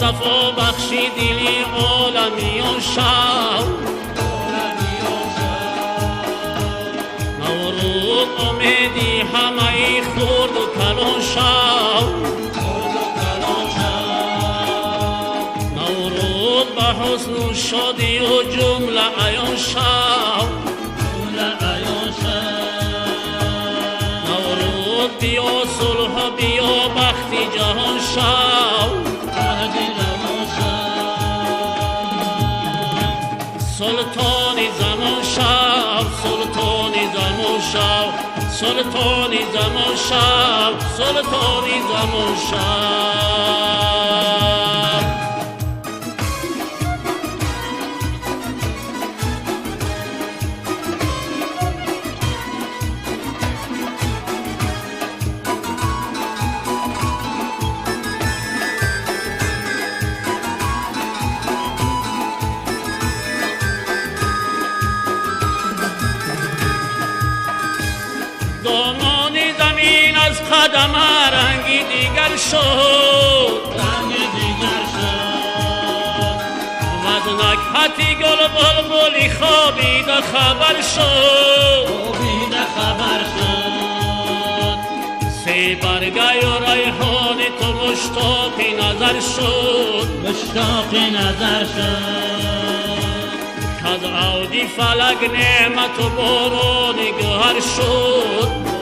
صفا بخشی دلی عالمی و شب نورود امیدی همه خورد و کلان شب نورود به حسن و شادی و جمله ایان شب نورود بیا صلح بیا بخت جهان شب سلطانی زمان شب سلطانی زمان شب سلطانی زمان شب سلطانی زمان شب دامان زمین از قدم رنگی دیگر شد و از نکهتی گل بلبلی خوابیده خبر شد سی برگه و ریحان تو مشتاق نظر شد از عودی فلک نعمت و باران گهر شد